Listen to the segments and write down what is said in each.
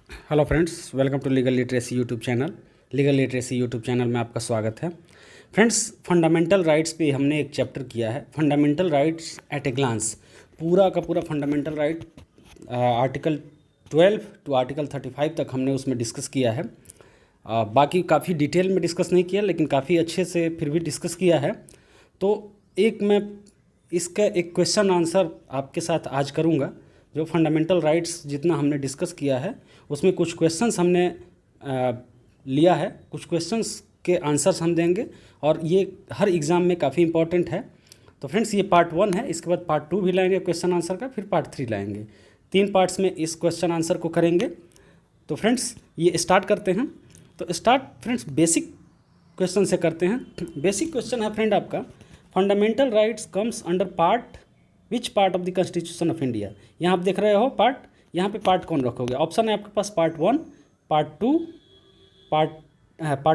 Hello friends, welcome to legal literacy YouTube channel. Legal literacy YouTube channel में आपका स्वागत है। फ्रेंड्स, फंडामेंटल राइट्स पे हमने एक चैप्टर किया है, fundamental rights at a glance. पूरा का पूरा fundamental right article 12 to article 35 तक हमने उसमें डिस्कस किया है। बाकी काफ़ी डिटेल में डिस्कस नहीं किया, लेकिन काफ़ी अच्छे से फिर भी डिस्कस किया है। तो मैं इसका एक क्वेश्चन आंसर आपके साथ आज करूँगा। जो फंडामेंटल राइट्स जितना हमने डिस्कस किया है उसमें कुछ क्वेश्चंस हमने लिया है, कुछ क्वेश्चंस के आंसर्स हम देंगे और ये हर एग्ज़ाम में काफ़ी इंपॉर्टेंट है। तो फ्रेंड्स, ये पार्ट 1 है, इसके बाद पार्ट 2 भी लाएंगे क्वेश्चन आंसर का, फिर पार्ट 3 लाएंगे। 3 पार्ट्स में इस क्वेश्चन आंसर को करेंगे। तो फ्रेंड्स, ये स्टार्ट करते हैं। तो स्टार्ट फ्रेंड्स बेसिक क्वेश्चन से करते हैं। बेसिक क्वेश्चन है फ्रेंड आपका, fundamental rights comes under part which part of the constitution of India. यहाँ आप देख रहे हो पार्ट, यहाँ पे पार्ट कौन रखोगे? ऑप्शन है आपके पास part 1, part 2, part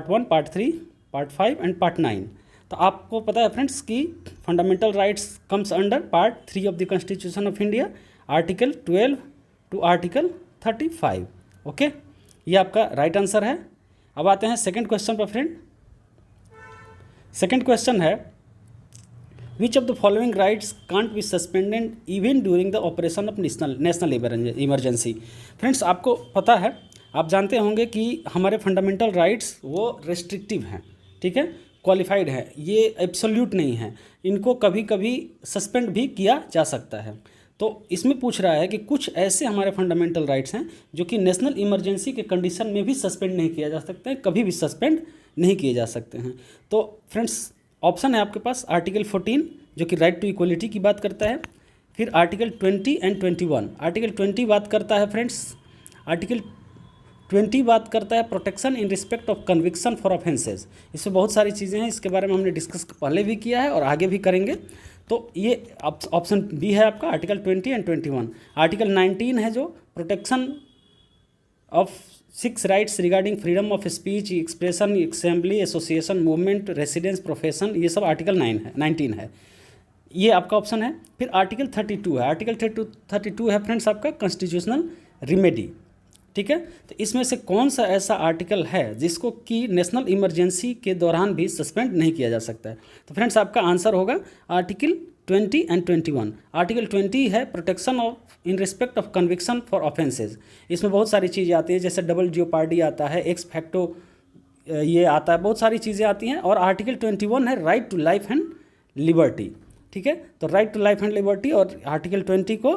1, part 3, part 5 and part 9। तो आपको पता है फ्रेंड्स कि fundamental rights comes under part 3 of the constitution of India, article 12 to article 35। Okay, ये आपका राइट आंसर है। अब आते हैं सेकेंड क्वेश्चन पर फ्रेंड। सेकेंड क्वेश्चन है, which of the following rights can't be suspended even during the operation of national emergency. Friends, आपको पता है, आप जानते होंगे कि हमारे फंडामेंटल राइट्स वो रेस्ट्रिक्टिव हैं, ठीक है, क्वालिफाइड है, ये एब्सोल्यूट नहीं है। इनको कभी कभी सस्पेंड भी किया जा सकता है। तो इसमें पूछ रहा है कि कुछ ऐसे हमारे फंडामेंटल राइट्स हैं जो कि नेशनल इमरजेंसी के कंडीशन में भी सस्पेंड नहीं किया जा सकता है, कभी भी सस्पेंड नहीं किए जा सकते हैं। तो फ्रेंड्स, ऑप्शन है आपके पास आर्टिकल 14 जो कि राइट टू इक्वलिटी की बात करता है, फिर आर्टिकल 20 एंड 21। आर्टिकल 20 बात करता है फ्रेंड्स, आर्टिकल 20 बात करता है protection in respect of conviction for offences. इसमें बहुत सारी चीज़ें हैं, इसके बारे में हमने डिस्कस पहले भी किया है और आगे भी करेंगे। तो ये ऑप्शन बी है आपका, आर्टिकल 20 एंड 21। आर्टिकल 19 है जो protection of 6 rights regarding freedom of speech, expression, assembly, association, movement, residence, profession, ये सब आर्टिकल 19 है। ये आपका ऑप्शन है। फिर आर्टिकल 32 है, आर्टिकल 32 है फ्रेंड्स आपका कॉन्स्टिट्यूशनल रिमेडी, ठीक है। तो इसमें से कौन सा ऐसा आर्टिकल है जिसको कि नेशनल इमरजेंसी के दौरान भी सस्पेंड नहीं किया जा सकता है? तो फ्रेंड्स, आपका आंसर होगा आर्टिकल 20 एंड 21। आर्टिकल 20 है protection of in respect of conviction for offences. इसमें बहुत सारी चीज़ें आती हैं, जैसे डबल जियोपार्डी आता है, एक्स फैक्टो ये आता है, बहुत सारी चीज़ें आती हैं। और आर्टिकल 21 है right to life and liberty, ठीक है। तो right to life and liberty और आर्टिकल 20 को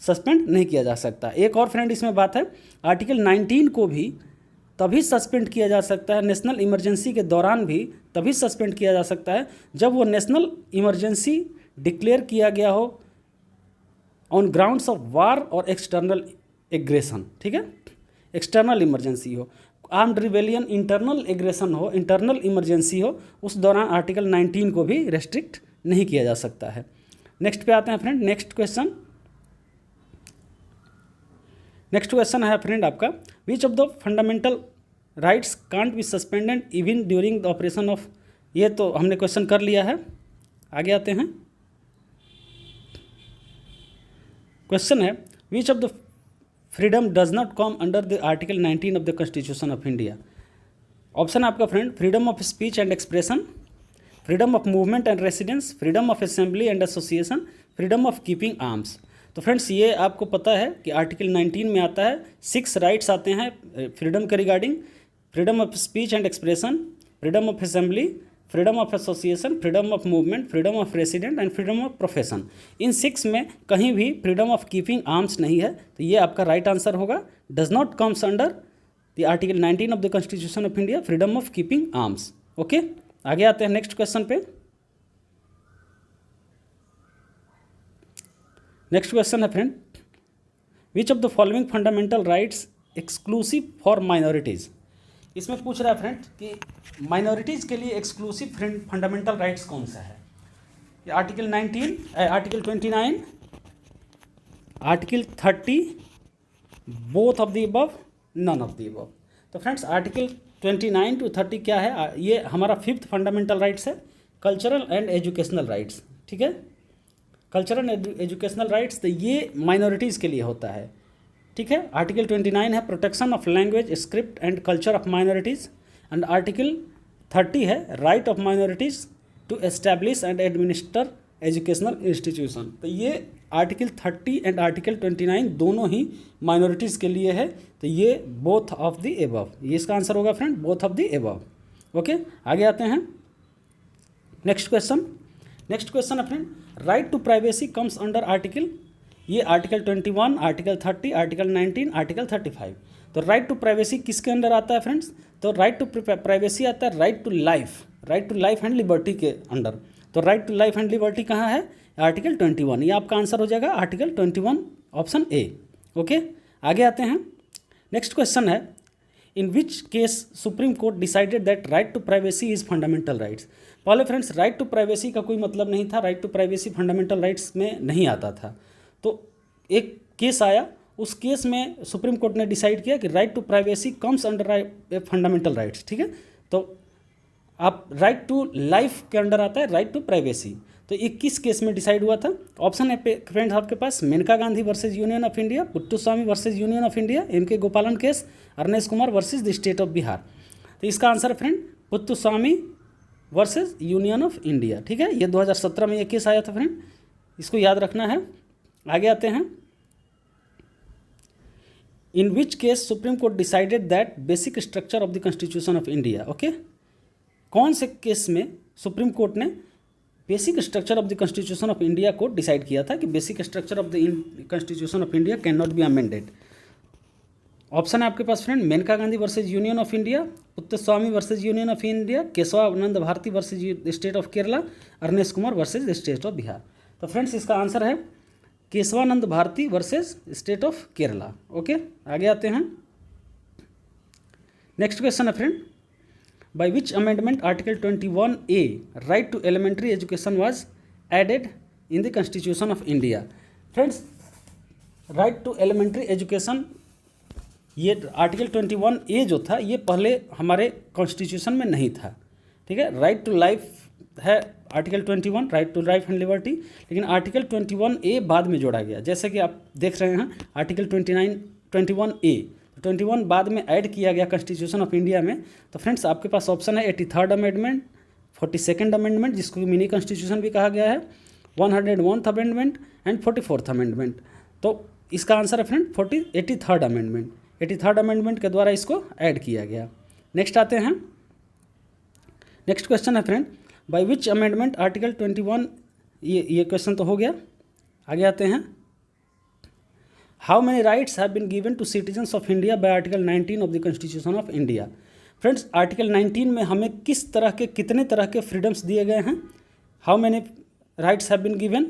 सस्पेंड नहीं किया जा सकता। एक और फ्रेंड इसमें बात है, आर्टिकल 19 को भी तभी सस्पेंड किया जा सकता है, नेशनल इमरजेंसी के दौरान भी तभी सस्पेंड किया जा सकता है जब वो नेशनल इमरजेंसी डिक्लेयर किया गया हो ऑन ग्राउंड्स ऑफ वार और एक्सटर्नल एग्रेशन, ठीक है। एक्सटर्नल इमरजेंसी हो, आर्म्ड रिबेलियन, इंटरनल एग्रेशन हो, इंटरनल इमरजेंसी हो, उस दौरान आर्टिकल 19 को भी रेस्ट्रिक्ट नहीं किया जा सकता है। नेक्स्ट पे आते हैं फ्रेंड, नेक्स्ट क्वेश्चन है फ्रेंड आपका, विच of the fundamental rights can't be suspended even during the operation of. ये तो हमने क्वेश्चन कर लिया है, आगे आते हैं। क्वेश्चन है, which of the freedom does not come under the article 19 of the constitution of India. Option है आपका friend, freedom of speech and expression, freedom of movement and residence, freedom of assembly and association, freedom of keeping arms. तो friends, ये आपको पता है कि article 19 में आता है 6 राइट्स आते हैं फ्रीडम के regarding, freedom of speech and expression, freedom of assembly, freedom of association, freedom of movement, freedom of resident and freedom of profession. इन 6 में कहीं भी फ्रीडम ऑफ कीपिंग आर्म्स नहीं है, तो ये आपका राइट आंसर होगा, does not comes under the article 19 of the constitution of India, freedom of keeping arms. Okay, आगे आते हैं नेक्स्ट क्वेश्चन पे। नेक्स्ट क्वेश्चन है friend, which of the following fundamental rights exclusive for minorities. इसमें पूछ रहा है फ्रेंड कि माइनॉरिटीज़ के लिए एक्सक्लूसिव फंडामेंटल राइट्स कौन सा है? ये article 19, article 29, article 30, both of the above, none of the above. तो फ्रेंड्स, आर्टिकल 29 टू 30 क्या है? ये हमारा 5th फंडामेंटल राइट्स है, कल्चरल एंड एजुकेशनल राइट्स, ठीक है। कल्चरल एंड एजुकेशनल राइट्स, तो ये माइनॉरिटीज़ के लिए होता है। ठीक है। आर्टिकल 29 है protection of language script and culture of minorities, and article 30 है right of minorities to establish and administer educational institution. तो ये आर्टिकल 30 एंड आर्टिकल 29 दोनों ही माइनॉरिटीज़ के लिए है। तो ये बोथ ऑफ द एबव, ये इसका आंसर होगा friend, both of the above. Okay, आगे आते हैं नेक्स्ट क्वेश्चन। नेक्स्ट क्वेश्चन है friend, right to privacy comes under article, ये आर्टिकल 21, आर्टिकल 30, आर्टिकल 19, आर्टिकल 35। तो राइट टू प्राइवेसी किसके अंदर आता है फ्रेंड्स? तो राइट टू प्राइवेसी आता है right to life and liberty के अंडर। तो right to life and liberty कहाँ है? आर्टिकल 21, ये आपका आंसर हो जाएगा आर्टिकल 21 ऑप्शन ए। ओके, आगे आते हैं। नेक्स्ट क्वेश्चन है, in which case Supreme Court decided that right to privacy is fundamental rights. पहले फ्रेंड्स राइट टू प्राइवेसी का कोई मतलब नहीं था, right to privacy fundamental rights में नहीं आता था। तो एक केस आया, उस केस में सुप्रीम कोर्ट ने डिसाइड किया कि right to privacy comes under fundamental rights. ठीक है, तो आप राइट टू लाइफ के अंडर आता है राइट टू प्राइवेसी। तो ये किस केस में डिसाइड हुआ था? ऑप्शन है फ्रेंड्स आपके पास, Maneka Gandhi versus Union of India, Puttuswamy versus Union of India, M.K. Gopalan case, Arnesh Kumar versus the state of Bihar. तो इसका आंसर है friend Puttuswamy versus Union of India. ठीक है, ये 2017 में ये केस आया था फ्रेंड, इसको याद रखना है। आगे आते हैं, in which case Supreme Court decided that basic structure of the constitution of India. Okay, कौन से केस में सुप्रीम कोर्ट ने basic structure of the constitution of India को डिसाइड किया था कि basic structure of the constitution of India can not be amended? Option है आपके पास friend, Maneka Gandhi versus Union of India, Puttuswamy versus Union of India, Keshavananda Bharati versus state of Kerala, Arnesh Kumar versus state of Bihar. तो friends इसका answer है Kesavananda Bharati versus state of Kerala. Okay, आगे आते हैं। Next question है friend, by which amendment article 21A right to elementary education was added in the constitution of India? Friends, right to elementary education ये article 21A जो था ये पहले हमारे कॉन्स्टिट्यूशन में नहीं था। ठीक है, राइट टू लाइफ है article 21, right to life and liberty, लेकिन आर्टिकल 21A बाद में जोड़ा गया। जैसे कि आप देख रहे हैं आर्टिकल 21A 21 बाद में ऐड किया गया कॉन्स्टिट्यूशन ऑफ इंडिया में। तो फ्रेंड्स आपके पास ऑप्शन है 83rd अमेंडमेंट, 42nd अमेंडमेंट जिसको मिनी कॉन्स्टिट्यूशन भी कहा गया है, 101th amendment and 44th amendment. तो इसका आंसर है friend 83rd amendment. 83rd amendment के द्वारा इसको ऐड किया गया। नेक्स्ट आते हैं, नेक्स्ट क्वेश्चन है friend, by which amendment article 21, ये क्वेश्चन तो हो गया। आगे आते हैं, how many rights have been given to citizens of India by article 19 of the constitution of India. Friends article 19 में हमें किस तरह के, कितने तरह के फ्रीडम्स दिए गए हैं? How many rights have been given?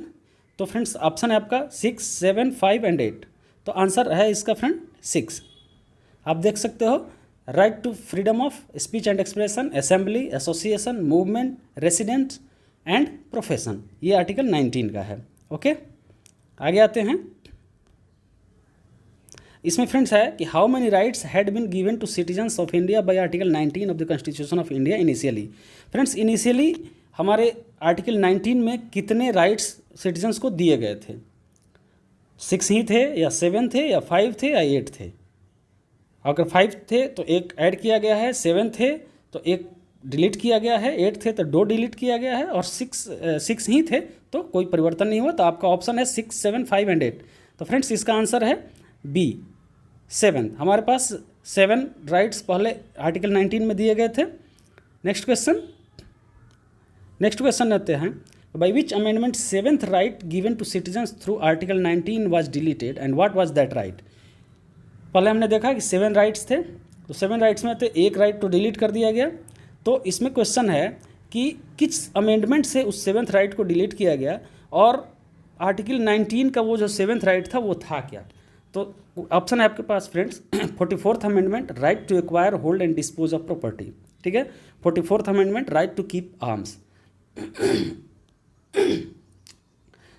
तो फ्रेंड्स ऑप्शन है आपका 6, 7, 5 एंड 8। तो आंसर है इसका फ्रेंड 6। आप देख सकते हो, right to freedom of speech and expression, assembly, association, movement, resident and profession, ये आर्टिकल 19 का है। ओके, आगे आते हैं। इसमें फ्रेंड्स है कि how many rights had been given to citizens of India by article 19 of the constitution of India initially. Friends initially हमारे आर्टिकल 19 में कितने राइट्स सिटीजन्स को दिए गए थे? 6 ही थे या 7 थे या 5 थे या 8 थे? अगर 5 थे तो एक ऐड किया गया है, 7 थे तो एक डिलीट किया गया है, 8 थे तो 2 डिलीट किया गया है, और 6 ही थे तो कोई परिवर्तन नहीं हुआ। तो आपका ऑप्शन है 6, 7, 5 एंड 8। तो फ्रेंड्स इसका आंसर है बी 7। हमारे पास 7 राइट्स पहले आर्टिकल 19 में दिए गए थे। नेक्स्ट क्वेश्चन लेते हैं, by which amendment 7th right given to citizens through article 19 was deleted and what was that right? पहले हमने देखा कि 7 राइट्स थे, तो 7 राइट्स में तो एक राइट तो डिलीट कर दिया गया। तो इसमें क्वेश्चन है कि किस अमेंडमेंट से उस 7th राइट को डिलीट किया गया, और आर्टिकल 19 का वो जो 7th राइट था वो था क्या? तो ऑप्शन है आपके पास friends 44th amendment, right to acquire, hold and dispose of property. ठीक है, 44th amendment, right to keep arms.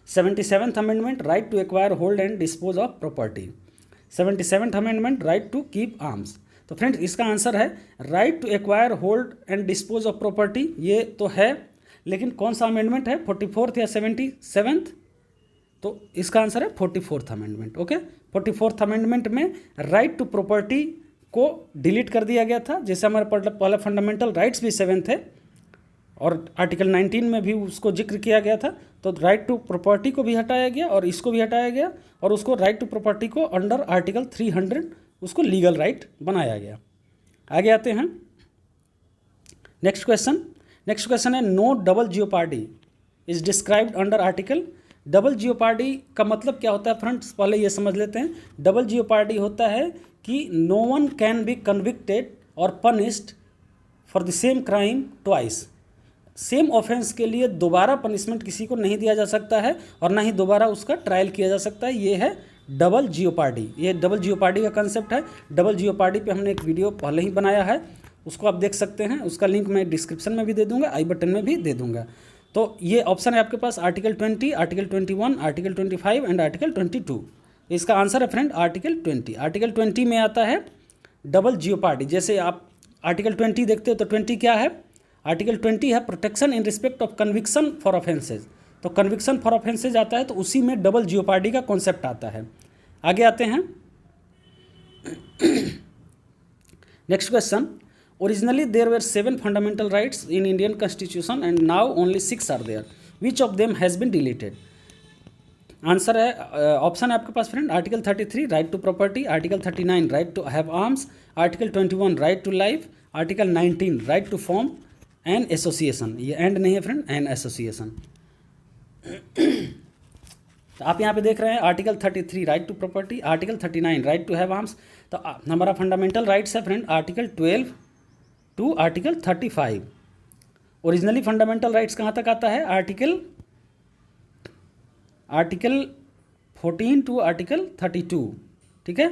77th amendment, right to acquire, hold and dispose of property. 77th amendment, right to keep arms. तो friends इसका answer है right to acquire, hold and dispose of property. ये तो है, लेकिन कौन सा amendment है, 44th या 77th? तो इसका आंसर है 44th amendment. Okay, 44th amendment में राइट टू प्रॉपर्टी को डिलीट कर दिया गया था। जैसे हमारे पहले फंडामेंटल राइट्स भी 7 थे और आर्टिकल 19 में भी उसको जिक्र किया गया था, तो राइट टू प्रॉपर्टी को भी हटाया गया और इसको भी हटाया गया, और उसको राइट टू प्रॉपर्टी को अंडर आर्टिकल 300 उसको लीगल राइट बनाया गया। आगे आते हैं नेक्स्ट क्वेश्चन है no double jeopardy is described under article. Double jeopardy का मतलब क्या होता है फ्रेंड्स, पहले ये समझ लेते हैं। डबल जियोपार्डी होता है कि no one can be convicted और punished for the same crime twice. Same offence के लिए दोबारा पनिशमेंट किसी को नहीं दिया जा सकता है और ना ही दोबारा उसका ट्रायल किया जा सकता है। ये है डबल जियोपार्डी। ये डबल जियोपार्डी का कंसेप्ट है। डबल जियोपार्डी पे हमने एक वीडियो पहले ही बनाया है, उसको आप देख सकते हैं। उसका लिंक मैं डिस्क्रिप्शन में भी दे दूंगा, आई बटन में भी दे दूंगा। तो ये ऑप्शन है आपके पास article 20, article 21, article 25 and article 22। इसका आंसर है फ्रेंड आर्टिकल 20। आर्टिकल 20 में आता है डबल जियोपार्डी। जैसे आप आर्टिकल 20 देखते हो तो 20 क्या है, आर्टिकल 20 है protection in respect of conviction for offences. तो कन्विक्शन फॉर ऑफेंसेज आता है, तो उसी में डबल जियोपार्डी का कॉन्सेप्ट आता है। आगे आते हैं next question. Originally there were 7 fundamental rights in Indian constitution and now only 6 are there, which of them has been deleted. Answer है, ऑप्शन है आपके पास friend article 33 right to property, article 39 right to have arms, article 21 right to life, article 19 right to form an association. ये end नहीं है friend, an association. तो आप यहाँ पे देख रहे हैं article 33 right to property, article 39 right to have arms. तो हमारा फंडामेंटल राइट्स है friend article 12 to article 35। Originally fundamental rights कहाँ तक आता है, आर्टिकल 14 टू आर्टिकल 32, ठीक है।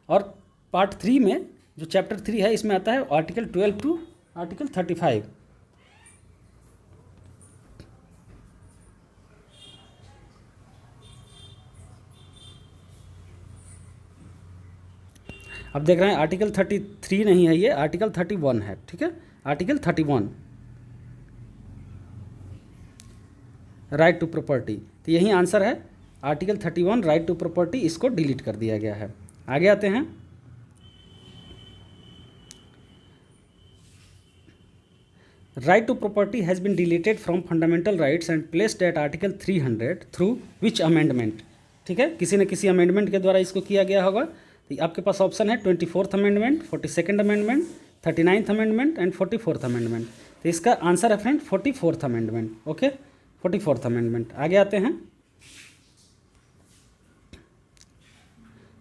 और पार्ट 3 में जो चैप्टर 3 है इसमें आता है आर्टिकल 12 टू आर्टिकल 35। अब देख रहे हैं आर्टिकल 33 नहीं है, ये आर्टिकल 31 है, ठीक है। आर्टिकल 31 राइट टू प्रॉपर्टी, तो यही आंसर है आर्टिकल 31 राइट टू प्रॉपर्टी, इसको डिलीट कर दिया गया है। आगे आते हैं right to property has been deleted from fundamental rights and placed at article 300 through which amendment, ठीक है। किसी न किसी अमेंडमेंट के द्वारा इसको किया गया होगा। तो आपके पास ऑप्शन है 24th amendment, 42nd amendment, 39th amendment and 44th amendment. तो इसका आंसर है friend 44th amendment. Okay, 44th amendment. आगे आते हैं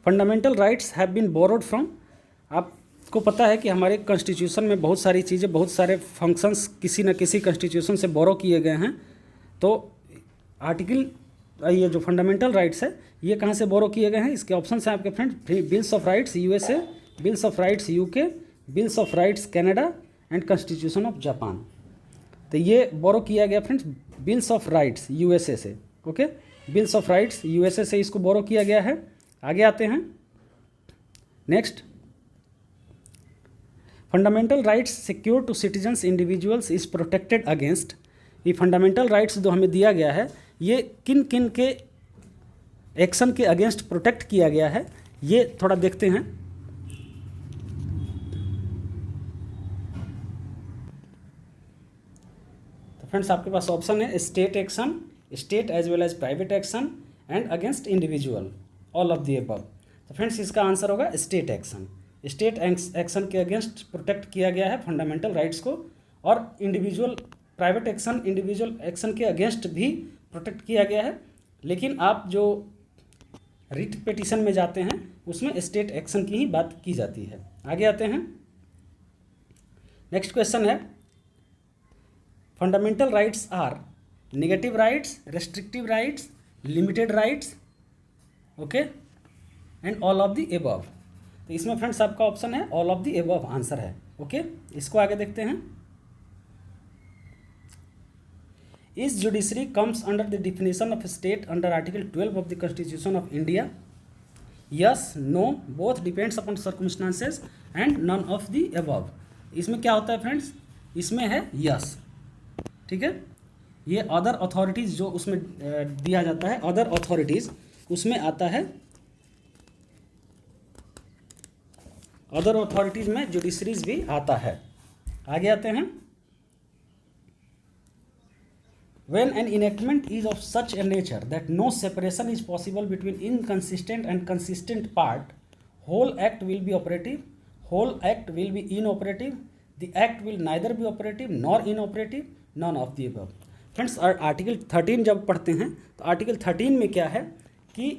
fundamental rights have been borrowed from. आपको पता है कि हमारे कॉन्स्टिट्यूशन में बहुत सारी चीज़ें, बहुत सारे फंक्शंस किसी न किसी कॉन्स्टिट्यूशन से बोरो किए गए हैं। तो आर्टिकल ये जो फंडामेंटल राइट्स है ये कहाँ से बोरो किए गए हैं, इसके ऑप्शन हैं आपके friend bills of rights USA, bills of rights UK, bills of rights Canada and constitution of Japan. तो ये बोरो किया गया friends bills of rights USA से। Okay, bills of rights USA से इसको बोरो किया गया है। आगे आते हैं next. Fundamental rights secure to citizens individuals is protected against. ये फंडामेंटल राइट्स जो हमें दिया गया है ये किन किन के एक्शन के अगेंस्ट प्रोटेक्ट किया गया है, ये थोड़ा देखते हैं। तो फ्रेंड्स आपके पास ऑप्शन है state action, state as well as private action and against individual, all of the above. तो फ्रेंड्स इसका आंसर होगा स्टेट एक्शन। स्टेट एक्शन के अगेंस्ट प्रोटेक्ट किया गया है फंडामेंटल राइट्स को, और individual private action, individual action के अगेंस्ट भी प्रोटेक्ट किया गया है। लेकिन आप जो रिट पिटीशन में जाते हैं उसमें स्टेट एक्शन की ही बात की जाती है। आगे आते हैं नेक्स्ट क्वेश्चन है fundamental rights are negative rights, restrictive rights, limited rights, okay and all of the above. तो इसमें फ्रेंड्स आपका ऑप्शन है all of the above answer है। ओके, इसको आगे देखते हैं। Is judiciary comes under the definition of state under Article 12 of the Constitution of India? Yes, no, both depends upon circumstances and none of the above. इसमें क्या होता है friends, इसमें है यस, ठीक है। ये अदर अथॉरिटीज़ जो उसमें दिया जाता है, अदर अथॉरिटीज़ उसमें आता है, अदर अथॉरिटीज़ में जुडिशरीज भी आता है। आगे आते हैं। When an enactment is of such a nature that no separation is possible between inconsistent and consistent part, whole act will be operative, whole act will be inoperative, the act will neither be operative nor inoperative, none of the above। Friends, article 13 जब पढ़ते हैं तो article 13 में क्या है कि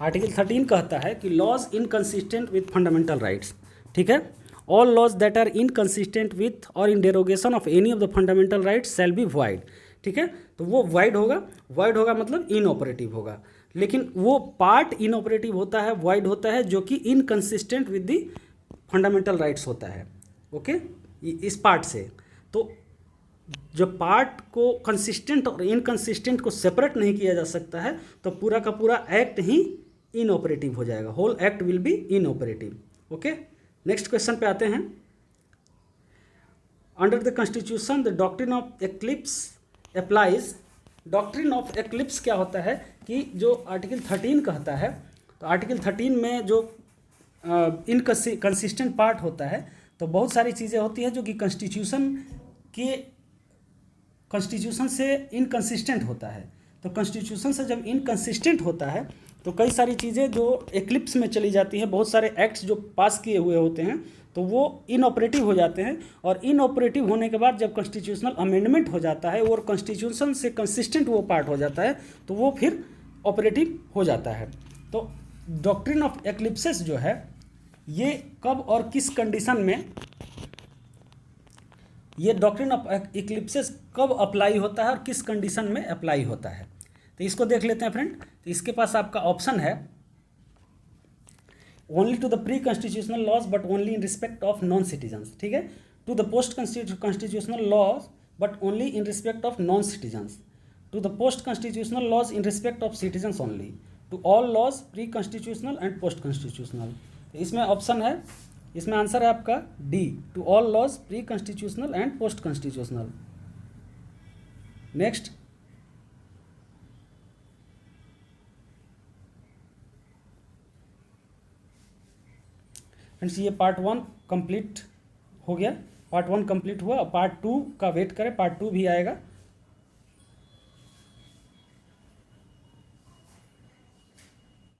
article 13 कहता है कि laws inconsistent with fundamental rights, ठीक है, all laws that are inconsistent with और in derogation of any of the fundamental rights shall be void, ठीक है। तो वो वाइड होगा मतलब इनऑपरेटिव होगा, लेकिन वो पार्ट इनऑपरेटिव होता है, वाइड होता है, जो कि inconsistent with the fundamental rights होता है। ओके, इस पार्ट से तो जब पार्ट को कंसिस्टेंट और इनकंसिस्टेंट को सेपरेट नहीं किया जा सकता है तो पूरा का पूरा एक्ट ही इनऑपरेटिव हो जाएगा, whole act will be inoperative. Okay, next question पे आते हैं। Under the constitution the doctrine of eclipse applies. Doctrine of eclipse क्या होता है कि जो आर्टिकल 13 कहता है, तो आर्टिकल 13 में जो इनकंसिस्टेंट पार्ट होता है, तो बहुत सारी चीज़ें होती हैं जो कि कॉन्स्टिट्यूशन से इनकंसिस्टेंट होता है। तो कॉन्स्टिट्यूशन से जब इनकंसिस्टेंट होता है तो कई सारी चीज़ें जो एक्लिप्स में चली जाती हैं, बहुत सारे एक्ट्स जो पास किए हुए होते हैं तो वो इनऑपरेटिव हो जाते हैं, और इनऑपरेटिव होने के बाद जब कॉन्स्टिट्यूशनल अमेंडमेंट हो जाता है और कॉन्स्टिट्यूशन से कंसिस्टेंट वो पार्ट हो जाता है तो वो फिर ऑपरेटिव हो जाता है। तो डॉक्ट्रिन ऑफ एक्लिप्सेस जो है ये कब और किस कंडीशन में, ये डॉक्ट्रिन ऑफ एक्लिप्सेस कब अप्लाई होता है और किस कंडीशन में अप्लाई होता है, तो इसको देख लेते हैं फ्रेंड। तो इसके पास आपका ऑप्शन है only to the pre constitutional laws but only in respect of non citizens, ठीक है, to the post constitutional laws but only in respect of non citizens, to the post constitutional laws in respect of citizens only, to all laws pre constitutional and post constitutional. तो इसमें option है, इसमें answer है आपका D, to all laws pre constitutional and post constitutional. Next, friends ये part 1 complete हो गया, part 1 complete हुआ, पार्ट 2 का वेट करें, पार्ट 2 भी आएगा।